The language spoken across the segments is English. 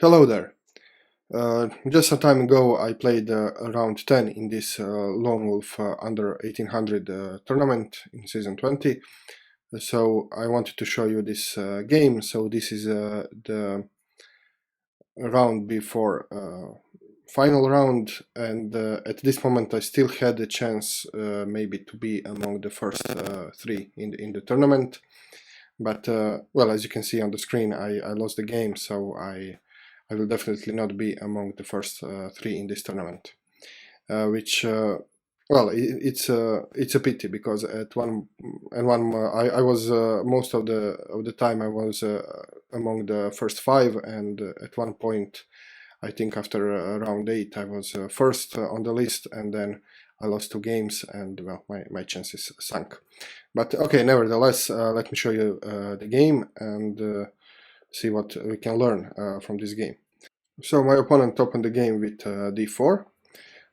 Hello there. Just some time ago I played round 10 in this LoneWolf under 1800 tournament in season 20. So I wanted to show you this game. So this is the round before final round, and at this moment I still had a chance maybe to be among the first three in the tournament. But well, as you can see on the screen, I lost the game, so I will definitely not be among the first three in this tournament, which well, it's a pity because at one I was most of the time I was among the first five, and at one point I think after round 8 I was first on the list, and then I lost 2 games, and well, my chances sank. But okay, nevertheless, let me show you the game and see what we can learn from this game. So my opponent opened the game with d4.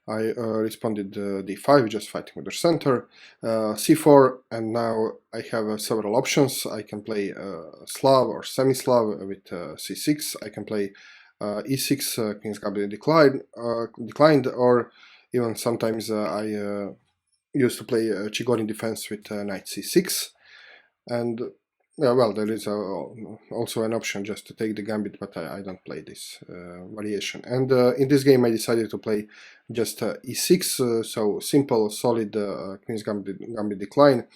I responded d5, just fighting with the center, c4, and now I have several options. I can play Slav or semi-Slav with c6. I can play e6, Queen's Gambit declined, or even sometimes I used to play Chigorin defense with knight c6. And well, there is also an option just to take the gambit, but I don't play this variation. And in this game I decided to play just e6, so simple, solid Queen's Gambit decline.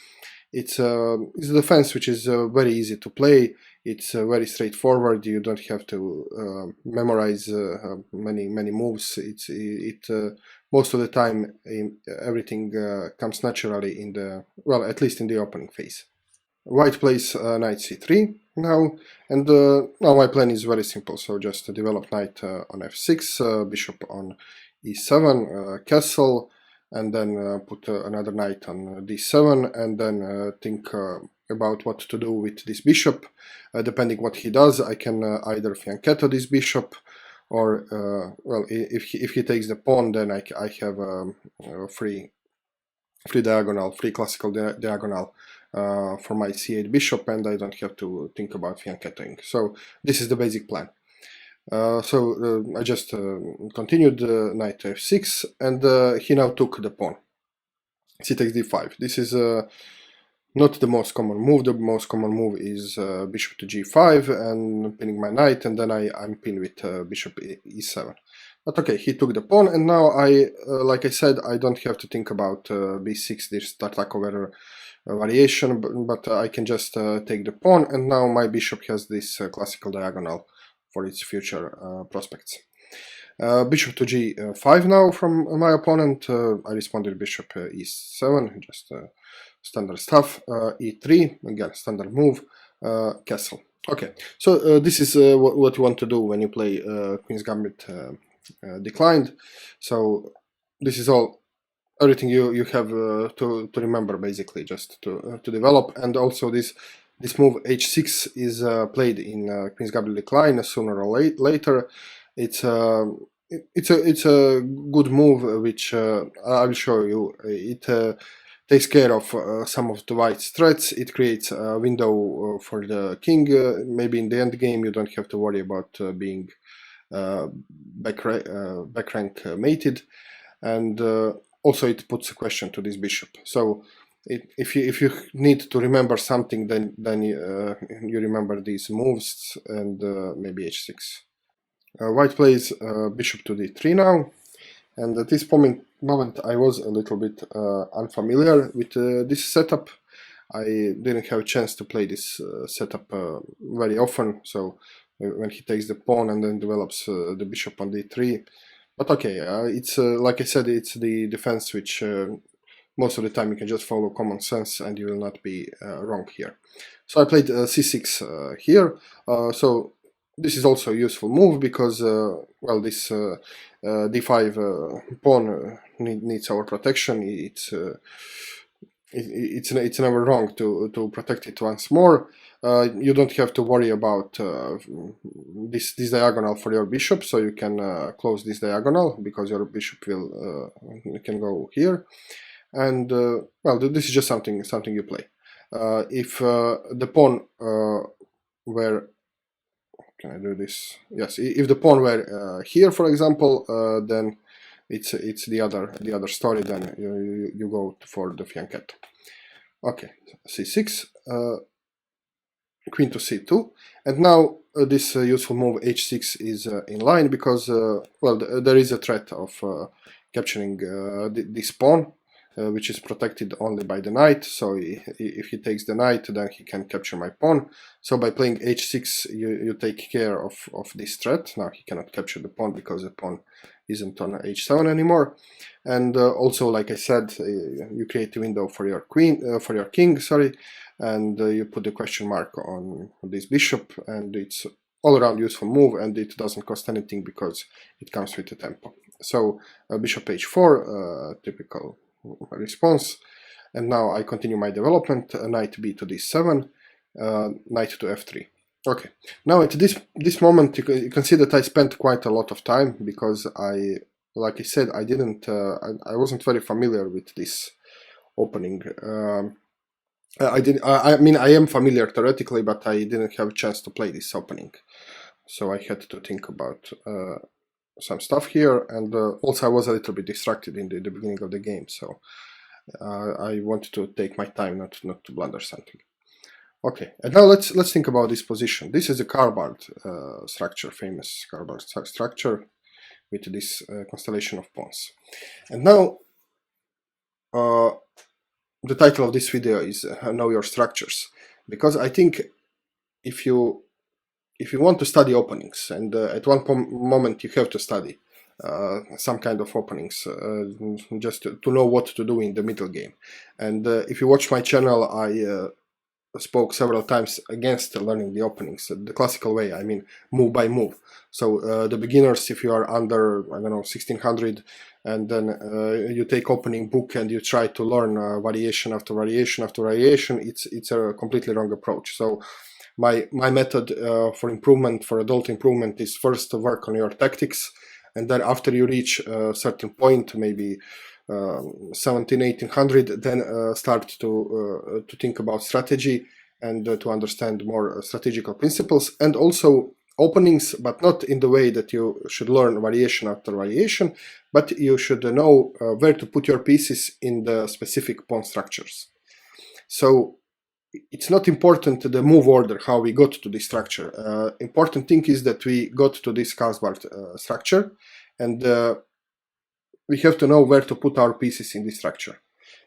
It's a defense which is very easy to play. It's very straightforward. You don't have to memorize many moves. Most of the time everything comes naturally in the, well, at least in the opening phase. White plays knight c3 now, and now my plan is very simple. So just develop knight on f6, bishop on e7, castle, and then put another knight on d7, and then think about what to do with this bishop. Depending what he does, I can either fianchetto this bishop, or well, if he takes the pawn, then I have a free diagonal, free classical diagonal for my c8 bishop, and I don't have to think about fianchettoing. So this is the basic plan. So I just continued knight to f6, and he now took the pawn. C takes d5. This is not the most common move. The most common move is bishop to g5 and pinning my knight, and then I'm pinned with bishop e7. But okay, he took the pawn, and now like I said, I don't have to think about b6, this Tartakover variation, but I can just take the pawn, and now my bishop has this classical diagonal for its future prospects. Bishop to g5 now from my opponent. I responded bishop e7, just standard stuff. E3, again, standard move. Castle. Okay, so this is what you want to do when you play Queen's Gambit declined. So this is everything you have to remember, basically, just to develop. And also this move h6 is played in Queen's Gambit decline sooner or later. It's a good move, which I will show you. It takes care of some of the white's threats. It creates a window for the king. Maybe in the end game you don't have to worry about being back rank mated, and also it puts a question to this bishop. So if you need to remember something, then you remember these moves, and maybe h6. White plays bishop to d3 now, and at this moment I was a little bit unfamiliar with this setup. I didn't have a chance to play this setup very often, so when he takes the pawn and then develops the bishop on d3. But okay, it's like I said, it's the defense which most of the time you can just follow common sense and you will not be wrong here. So I played c6 here. So this is also a useful move because, well, this d5 pawn needs our protection. It's never wrong to protect it once more. You don't have to worry about this diagonal for your bishop, so you can close this diagonal because your bishop can go here. And well, this is just something you play. If the pawn were can I do this? Yes, if the pawn were here, for example, then it's the other story. Then you go for the fianchetto. Okay, c6, queen to c2, and now this useful move h6 is in line because well, there is a threat of capturing this pawn, which is protected only by the knight. So if he takes the knight, then he can capture my pawn. So by playing h6, you take care of this threat. Now he cannot capture the pawn because the pawn isn't on h7 anymore. And also, like I said, you create a window for your queen, for your king, sorry, and you put the question mark on this bishop, and it's all around useful move, and it doesn't cost anything because it comes with the tempo. So bishop h4, typical response, and now I continue my development. Knight b to d7, knight to f3. Okay, now at this moment you can see that I spent quite a lot of time because like I said, I wasn't very familiar with this opening. I mean, I am familiar theoretically, but I didn't have a chance to play this opening, so I had to think about some stuff here, and also I was a little bit distracted in the beginning of the game, so I wanted to take my time, not to blunder something. Okay, and now let's think about this position. This is a Carbard structure, famous Carbard structure with this constellation of pawns. And now the title of this video is Know Your Structures, because I think if you want to study openings, and at one moment you have to study some kind of openings, just to know what to do in the middle game. And if you watch my channel, I spoke several times against learning the openings the classical way, I mean move by move. So the beginners, if you are under, I don't know, 1600, and then you take opening book and you try to learn variation after variation after variation, it's a completely wrong approach. So my method for improvement, for adult improvement, is first to work on your tactics, and then after you reach a certain point, maybe 1700-1800, then start to think about strategy and to understand more strategical principles, and also openings, but not in the way that you should learn variation after variation, but you should know where to put your pieces in the specific pawn structures. So it's not important the move order, how we got to this structure. Important thing is that we got to this Carbard structure, and we have to know where to put our pieces in this structure.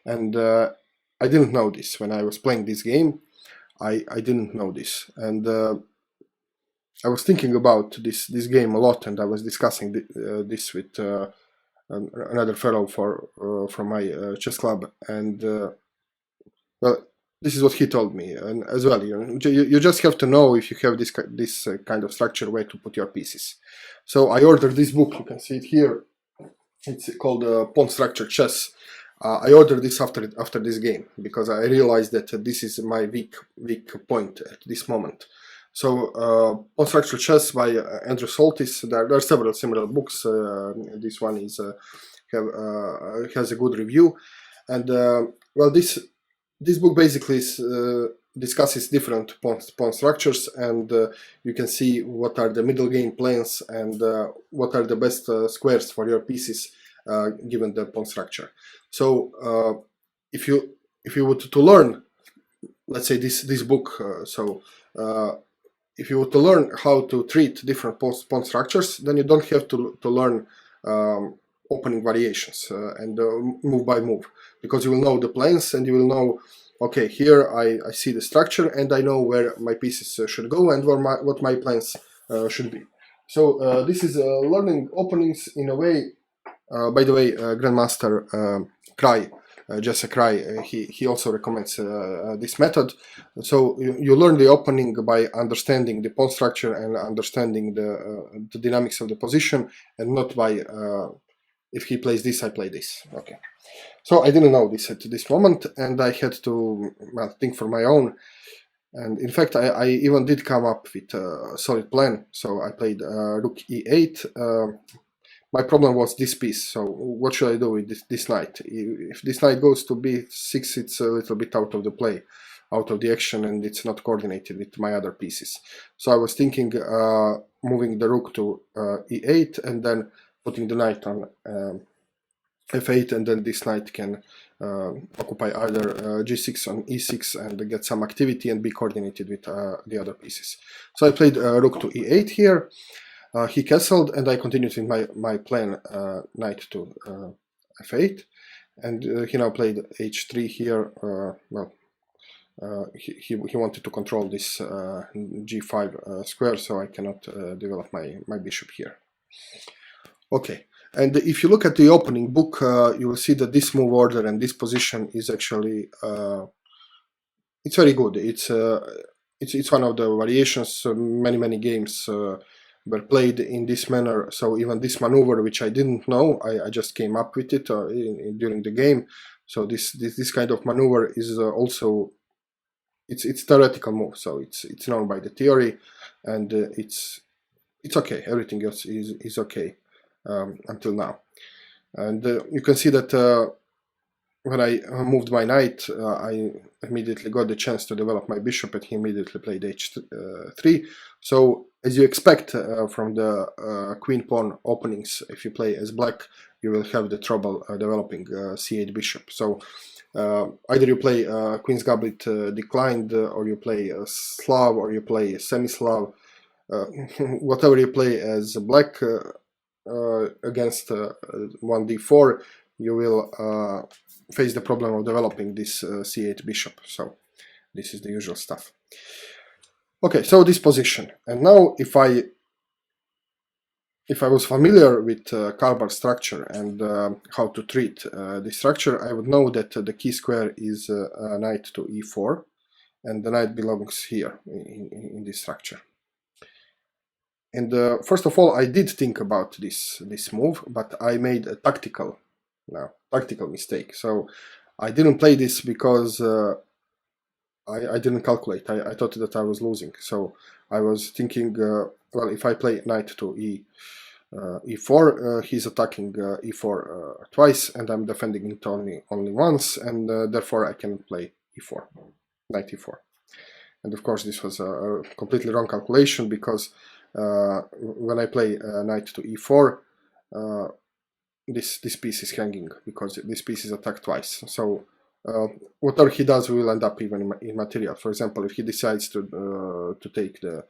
And I didn't know this when I was playing this game. I didn't know this, and I was thinking about this game a lot, and I was discussing this with another fellow from my chess club, and well, this is what he told me, and as well, you just have to know, if you have this kind of structure, where to put your pieces. So I ordered this book. You can see it here. It's called Pawn Structure Chess. I ordered this after this game because I realized that this is my weak point at this moment. So Pawn Structure Chess by Andrew Soltis. There are several similar books. This one is has a good review, and well, this book basically discusses different pawn structures, and you can see what are the middle game plans and what are the best squares for your pieces given the pawn structure. So if you were to learn, let's say this book, if you were to learn how to treat different pawn structures, then you don't have to learn opening variations and move by move, because you will know the plans and you will know, okay, here I see the structure and I know where my pieces should go and what my plans should be. So this is learning openings in a way. By the way, Grandmaster Cry, Jesse Cry, he also recommends this method. So you learn the opening by understanding the pawn structure and understanding the dynamics of the position, and not by if he plays this, I play this. Okay. So I didn't know this at this moment, and I had to think for my own. And in fact, I even did come up with a solid plan. So I played Rook e8. My problem was this piece. So what should I do with this knight? If this knight goes to b6, it's a little bit out of the play. out of the action, and it's not coordinated with my other pieces. So I was thinking moving the rook to e8 and then putting the knight on f8, and then this knight can occupy either g6 on e6 and get some activity and be coordinated with the other pieces. So I played rook to e8 here. He castled, and I continued in my plan knight to f8, and he now played h3 here. He wanted to control this g5 square, so I cannot develop my bishop here. Okay, and if you look at the opening book, you will see that this move order and this position is actually it's very good. It's one of the variations. Many games were played in this manner. So even this maneuver, which I didn't know, I just came up with it during the game. So this kind of maneuver is also it's theoretical move. So it's known by the theory, and it's okay. Everything else is okay until now. And you can see that when I moved my knight, I immediately got the chance to develop my bishop, and he immediately played h3. So as you expect from the queen pawn openings, if you play as black, you will have the trouble developing c8 bishop. So either you play Queen's Goblet declined, or you play Slav, or you play semi-Slav, whatever you play as black against 1d4, you will face the problem of developing this c8 bishop. So this is the usual stuff. Okay, so this position. And now if I was familiar with Karbar structure and how to treat this structure, I would know that the key square is knight to e4, and the knight belongs here in this structure. And first of all, I did think about this move, but I made a tactical mistake. So I didn't play this because I didn't calculate. I thought that I was losing. So I was thinking, well, if I play knight to e4, he's attacking e4 twice, and I'm defending it only once, and therefore I can play e4, knight e4. And of course, this was a completely wrong calculation, because when I play knight to e4, this piece is hanging, because this piece is attacked twice. So whatever he does will end up even in material. For example, if he decides to take the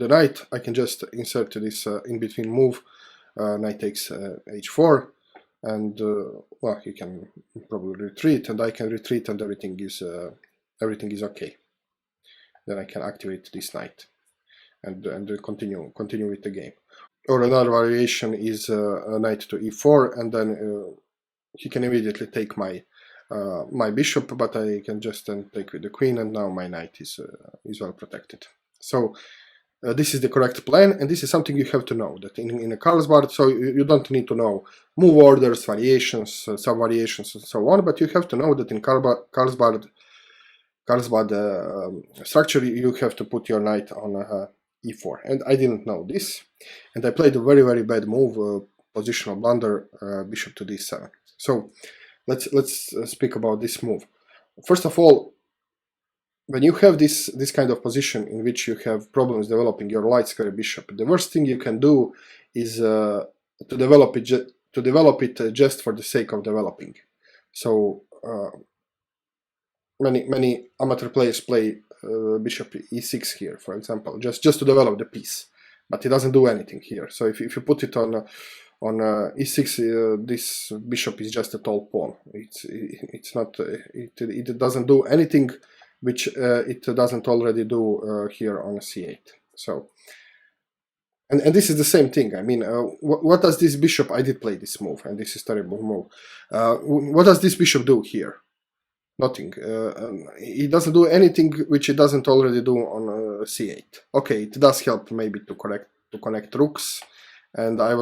knight, I can just insert this in between move. Knight takes h4, and well, he can probably retreat, and I can retreat, and everything is okay. Then I can activate this knight and continue with the game. Or another variation is knight to e4, and then he can immediately take my bishop, but I can just then take with the queen, and now my knight is well protected. So this is the correct plan, and this is something you have to know, that in a Carlsbad, so you don't need to know move orders, variations, sub-variations, and so on, but you have to know that in Carlsbad structure, you have to put your knight on e4, and I didn't know this, and I played a very bad move, positional blunder, bishop to d7. So let's speak about this move. First of all, when you have this kind of position in which you have problems developing your light square bishop, the worst thing you can do is to develop it just for the sake of developing. So many amateur players play bishop e6 here, for example, just to develop the piece, but it doesn't do anything here. So if you put it on e6, this bishop is just a tall pawn. It's not. It doesn't do anything which it doesn't already do here on c8. So, and this is the same thing. I mean, what does this bishop? I did play this move, and this is terrible move. What does this bishop do here? Nothing. It doesn't do anything which it doesn't already do on c8. Okay, it does help maybe to connect rooks, and I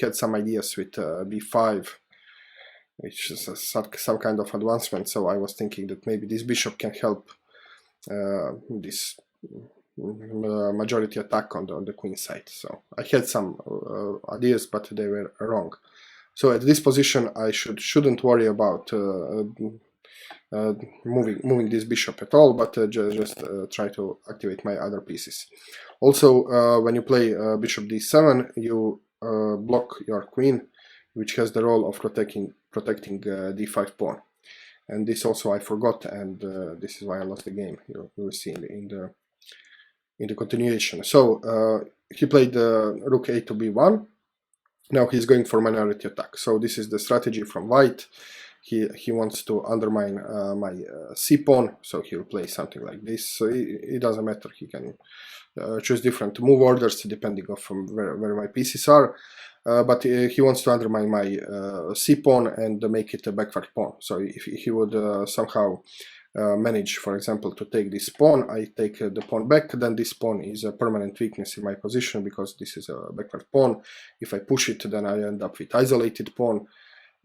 had some ideas with b5, which is some kind of advancement. So I was thinking that maybe this bishop can help this majority attack on the queen side. So I had some ideas, but they were wrong. So at this position, I shouldn't worry about moving this bishop at all, but just try to activate my other pieces. Also, when you play bishop d7, you block your queen, which has the role of protecting d5 pawn. And this also I forgot, and this is why I lost the game. You will see in the continuation. So he played rook a to b1. Now he's going for minority attack. So this is the strategy from white. He wants to undermine my c pawn, so he'll play something like this. So it doesn't matter. He can choose different move orders depending on where my pieces are. But he wants to undermine my c pawn and make it a backward pawn. So if he would somehow manage, for example, to take this pawn, I take the pawn back, then this pawn is a permanent weakness in my position because this is a backward pawn. If I push it, then I end up with isolated pawn,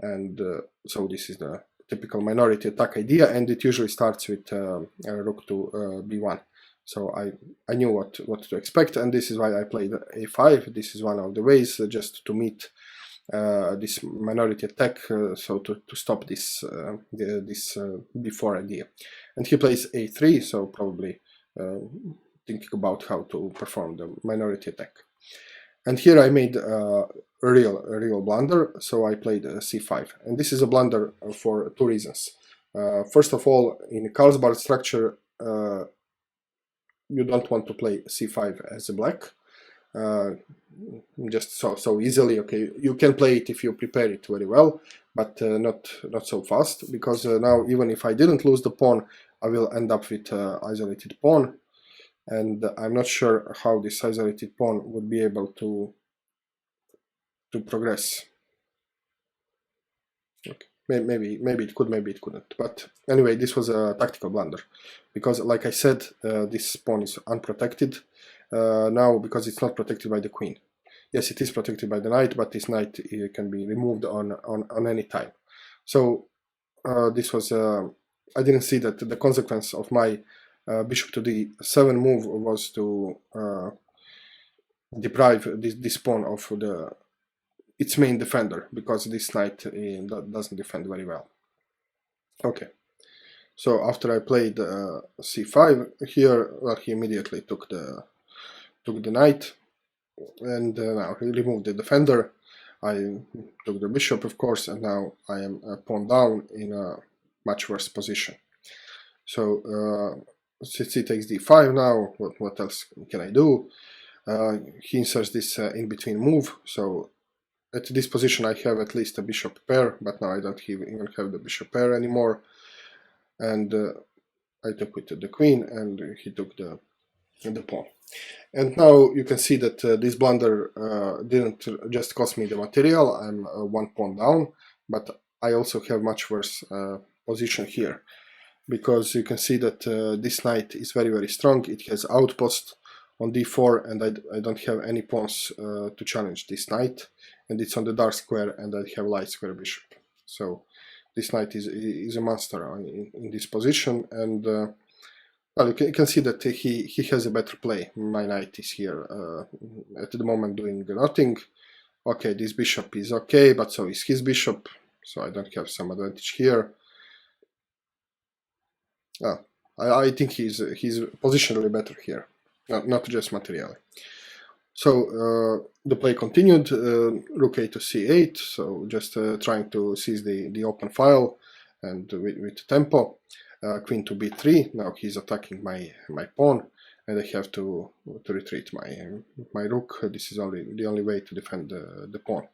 and so this is the typical minority attack idea, and it usually starts with rook to b1. So I knew what to expect, and this is why I played a5. This is one of the ways just to meet this minority attack, so to stop this b4 idea. And he plays a3, so probably thinking about how to perform the minority attack. And here I made a real blunder, so I played c5. And this is a blunder for two reasons. First of all, in Carlsbad structure, you don't want to play c5 as a black. Just so easily. Okay, you can play it if you prepare it very well, but not so fast, because now even if I didn't lose the pawn, I will end up with isolated pawn, and I'm not sure how this isolated pawn would be able to progress. Okay. Maybe it could, maybe it couldn't, but anyway, this was a tactical blunder, because like I said, this pawn is unprotected now because it's not protected by the queen. Yes, it is protected by the knight, but this knight can be removed on any time. So this was I didn't see that the consequence of my bishop to d7 move was to deprive this pawn of its main defender, because this knight doesn't defend very well. Okay, so after I played c5 here, well, he immediately took the knight, and now he removed the defender. I took the bishop, of course, and now I am pawn down in a much worse position. So c takes d5 now. What else can I do? He inserts this in-between move, so at this position I have at least a bishop pair, but now I don't even have the bishop pair anymore. And I took with the queen, and he took the pawn. And now you can see that this blunder didn't just cost me the material. I'm one pawn down, but I also have much worse position here, because you can see that this knight is very strong. It has outpost on d4, and I don't have any pawns to challenge this knight, and it's on the dark square, and I have light square bishop. So this knight is a monster in this position, and well, you can see that he has a better play. My knight is here at the moment doing nothing. Okay, this bishop is okay, but so is his bishop, so I don't have some advantage here. I think he's positionally better here, not just materially. So the play continued, rook a to c8, so just trying to seize the open file and with tempo. Queen to b3, now he's attacking my pawn, and I have to retreat my rook. This is the only way to defend the pawn.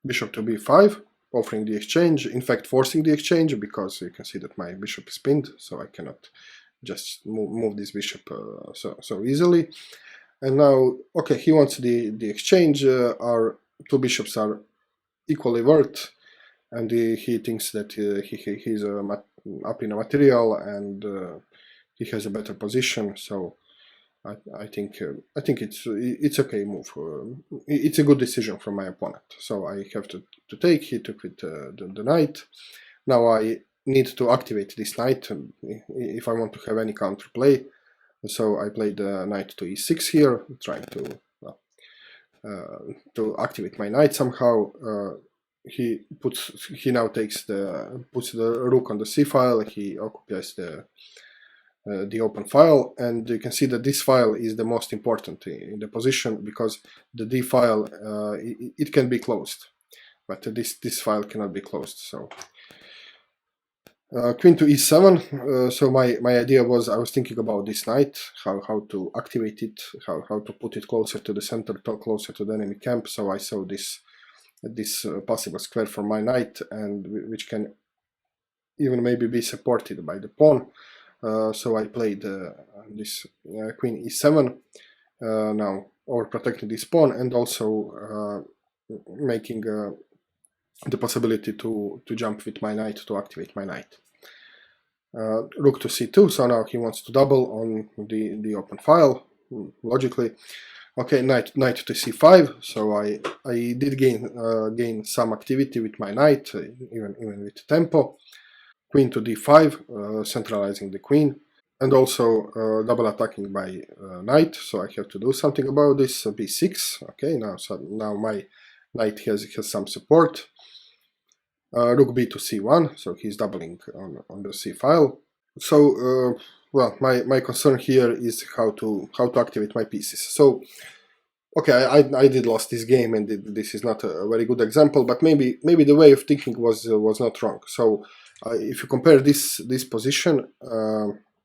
Bishop to b5, offering the exchange, in fact forcing the exchange, because you can see that my bishop is pinned, so I cannot just move this bishop so easily. And now, okay, he wants the exchange. Our two bishops are equally worth, and he thinks that he's up in a material, and he has a better position. So I think it's okay move. It's a good decision from my opponent. So I have to take. He took with the knight. Now I need to activate this knight if I want to have any counterplay. So I played the knight to e6 here, trying to activate my knight somehow. he now puts the rook on the c file. He occupies the open file, and you can see that this file is the most important in the position, because the d file it can be closed, but this file cannot be closed. So queen to e7. So my idea was, I was thinking about this knight, how to activate it, how to put it closer to the center, closer to the enemy camp. So I saw this possible square for my knight, and which can even maybe be supported by the pawn. So I played this queen e7, now overprotecting this pawn, and also making the possibility to jump with my knight to activate my knight. Rook to c2, so now he wants to double on the open file, logically. Okay, knight to c5, so I did gain some activity with my knight, even with tempo. Queen to d5, centralizing the queen, and also double attacking by knight, so I have to do something about this. b6, okay, now my knight has some support. Rook b to c1, so he's doubling on the c file. So well, my concern here is how to activate my pieces. So okay, I did lost this game, and this is not a very good example, but maybe the way of thinking was not wrong. So if you compare this position,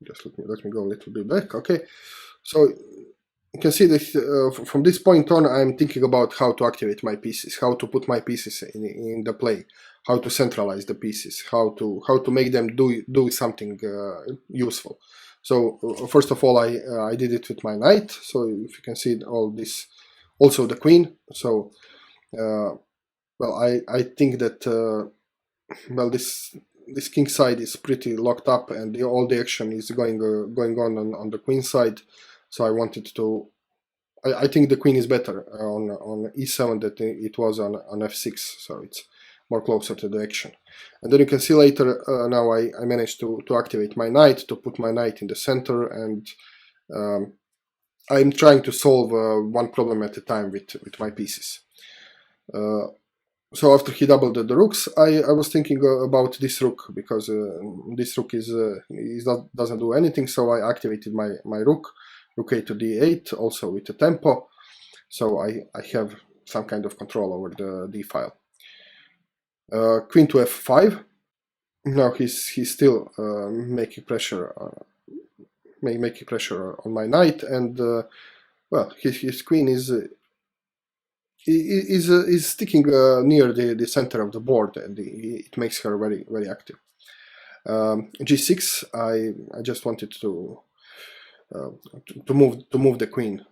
just let me go a little bit back. Okay, so you can see that from this point on, I'm thinking about how to activate my pieces, how to put my pieces in the play, how to centralize the pieces, how to make them do something useful. So first of all, I did it with my knight. So if you can see all this, also the queen. So well, I think that well, this king side is pretty locked up, and all the action is going on the queen side. So I wanted to. I think the queen is better on e7 than it was on f6. So it's more closer to the action. And then you can see later, now I managed to activate my knight, to put my knight in the center, and I'm trying to solve one problem at a time with my pieces. So after he doubled the rooks, I was thinking about this rook, because this rook doesn't do anything. So I activated my rook a to d8, also with the tempo. So I have some kind of control over the d file. Queen to f5. Now he's still making pressure on my knight, and well, his queen is sticking near the center of the board, and it makes her very, very active. g6, I just wanted to move the queen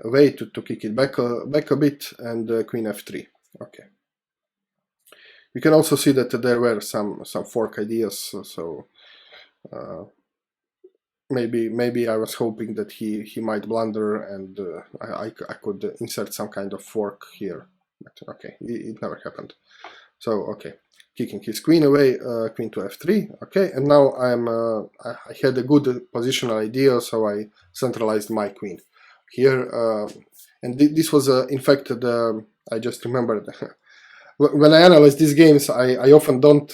away, to kick it back a bit, and queen f3. Okay. You can also see that there were some fork ideas. So maybe I was hoping that he might blunder, and I could insert some kind of fork here. But okay, it never happened. So okay, kicking his queen away, queen to f3. Okay, and now I had a good positional idea, so I centralized my queen here, and this was in fact I just remembered. When I analyze these games, I often don't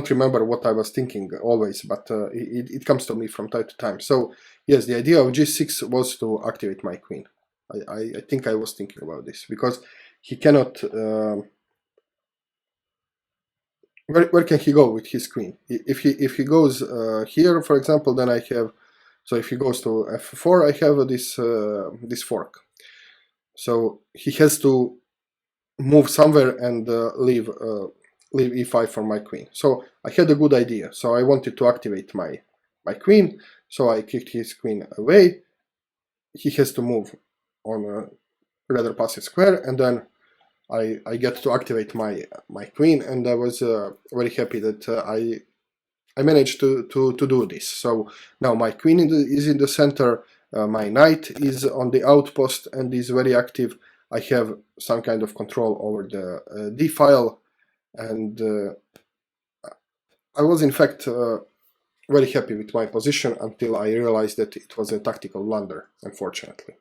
remember what I was thinking always, but it comes to me from time to time. So yes, the idea of g6 was to activate my queen. I think I was thinking about this, because he cannot. Where can he go with his queen? If he goes here, for example, then I have. So if he goes to f4, I have this fork. So he has to move somewhere and leave e5 for my queen. So I had a good idea. So I wanted to activate my queen. So I kicked his queen away. He has to move on a rather passive square, and then I get to activate my queen. And I was very happy that I managed to do this. So now my queen is in the center. My knight is on the outpost and is very active. I have some kind of control over the d file, and I was in fact very happy with my position until I realized that it was a tactical blunder, unfortunately.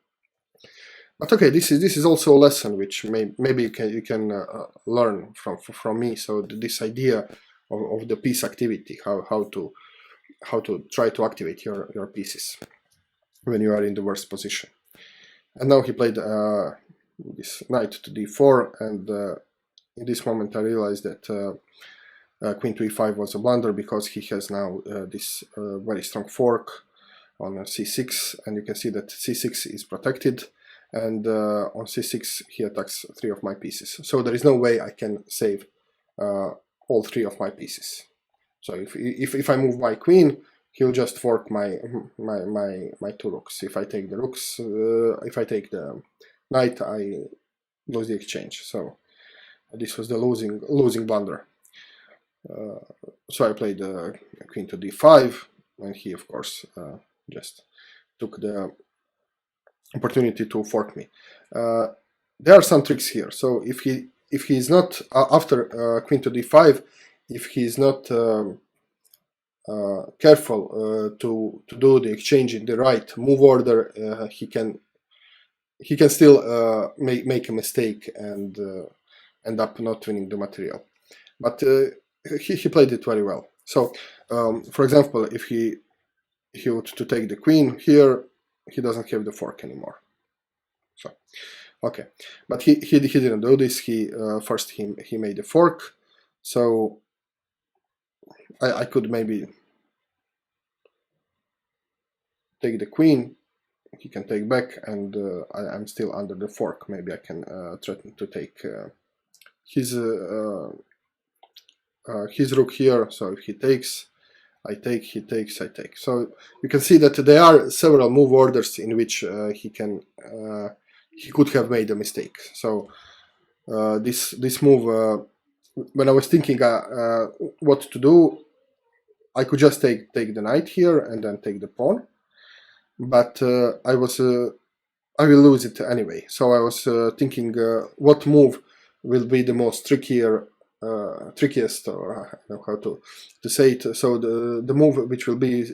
But okay, this is also a lesson which maybe you can learn from me. So this idea of the piece activity, how to try to activate your pieces when you are in the worst position. And now he played this knight to d4, and in this moment I realized that queen to e5 was a blunder, because he has now this very strong fork on c6, and you can see that c6 is protected, and on c6 he attacks 3 of my pieces. So there is no way I can save all 3 of my pieces. So if I move my queen, he'll just fork my 2 rooks. If I take the rooks, if I take the knight, I lose the exchange. So this was the losing blunder. So I played queen to d5, and he of course just took the opportunity to fork me. There are some tricks here. So if he is not after queen to d5, if he is not careful to do the exchange in the right move order, he can still make a mistake and end up not winning the material. But he played it very well. So for example, if he would to take the queen here, he doesn't have the fork anymore. So okay, but he didn't do this. He first he made a fork. So I could maybe take the queen. He can take back, and I'm still under the fork. Maybe I can threaten to take his rook here. So if he takes, I take, he takes, I take. So you can see that there are several move orders in which he could have made a mistake. So this move, when I was thinking what to do, I could just take the knight here and then take the pawn, but I will lose it anyway. So I was thinking what move will be the most trickiest, or I don't know how to say it. So the move which will be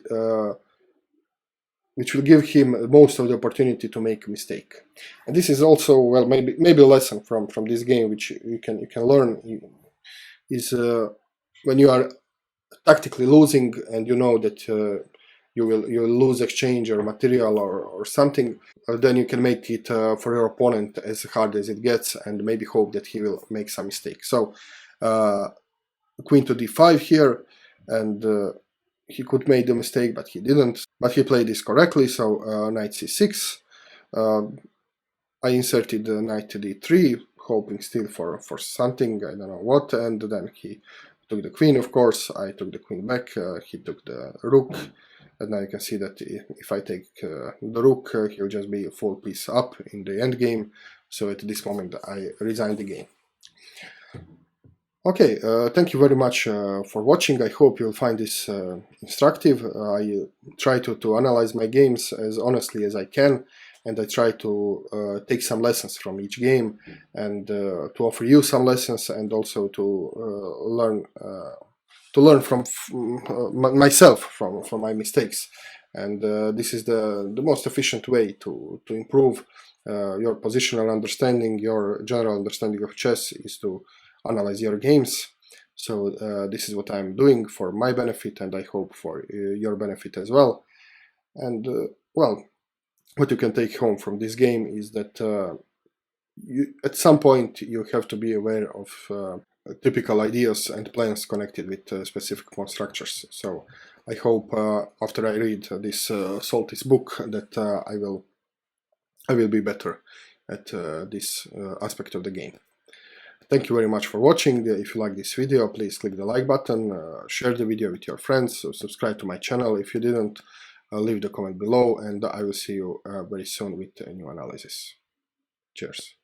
which will give him most of the opportunity to make a mistake. And this is also, well, maybe a lesson from this game which you can learn is when you are tactically losing and you know that you will lose exchange or material or something, then you can make it for your opponent as hard as it gets, and maybe hope that he will make some mistake. So queen to d5 here, and he could make the mistake, but he didn't. But he played this correctly. So knight c6. I inserted the knight to d3, hoping still for something, I don't know what, and then he took the queen, of course. I took the queen back, he took the rook, and now you can see that if I take the rook, he'll just be a full piece up in the endgame. So at this moment I resigned the game. Okay, thank you very much for watching. I hope you'll find this instructive. I try to analyze my games as honestly as I can, and I try to take some lessons from each game, and to offer you some lessons, and also to learn from myself from my mistakes. And this is the most efficient way to improve your positional understanding, your general understanding of chess, is to analyze your games. So this is what I'm doing for my benefit, and I hope for your benefit as well. And well, what you can take home from this game is that at some point you have to be aware of typical ideas and plans connected with specific pawn structures. So I hope after I read this Soltis book that I will be better at this aspect of the game. Thank you very much for watching. If you like this video, please click the like button, share the video with your friends, subscribe to my channel if you didn't, leave the comment below, and I will see you very soon with a new analysis. Cheers.